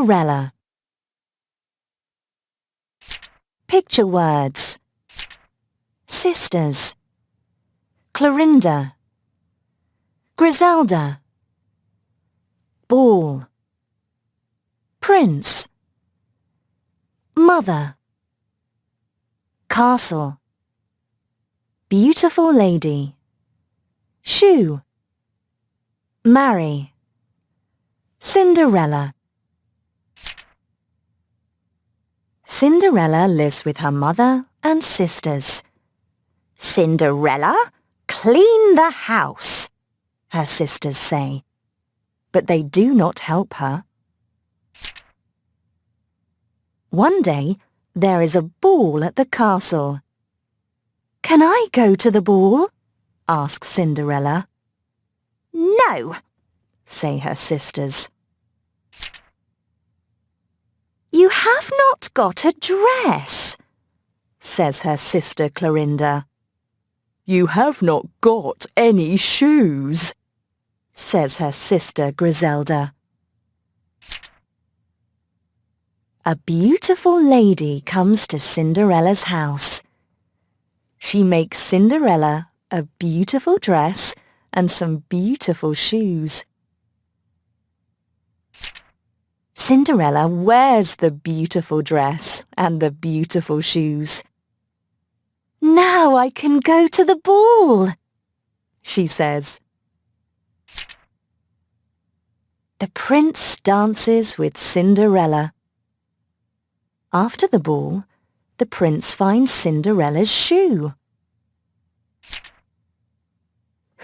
Cinderella. Picture words. Sisters. Clorinda. Griselda. Ball. Prince. Mother. Castle. Beautiful lady. Shoe. Marry. Cinderella. Cinderella lives with her mother and sisters. "Cinderella, clean the house," her sisters say, but they do not help her. One day, there is a ball at the castle. "Can I go to the ball?" asks Cinderella. "No," say her sisters. "You have not got a dress," says her sister Clorinda. "You have not got any shoes," says her sister Griselda. A beautiful lady comes to Cinderella's house. She makes Cinderella a beautiful dress and some beautiful shoes. Cinderella wears the beautiful dress and the beautiful shoes. "Now I can go to the ball," she says. The prince dances with Cinderella. After the ball, the prince finds Cinderella's shoe.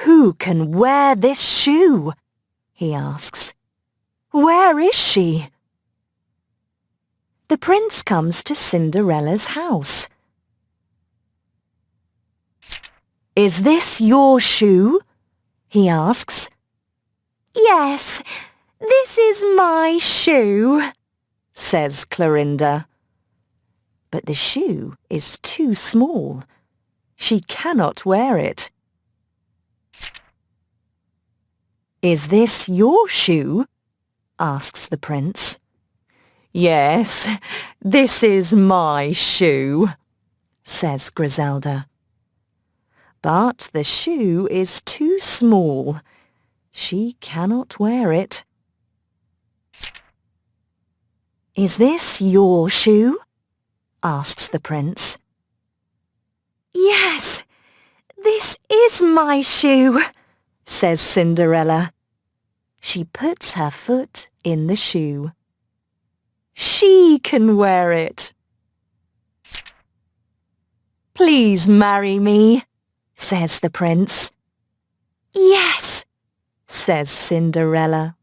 "Who can wear this shoe?" he asks. "Where is she?" The prince comes to Cinderella's house. "Is this your shoe?" he asks. "Yes, this is my shoe," says Clorinda. But the shoe is too small. She cannot wear it. "Is this your shoe?" asks the prince. "Yes, this is my shoe," says Griselda. But the shoe is too small. She cannot wear it. "Is this your shoe?" asks the prince. "Yes, this is my shoe," says Cinderella. She puts her foot in the shoe. She can wear it. "Please marry me," says the prince. "Yes," says Cinderella.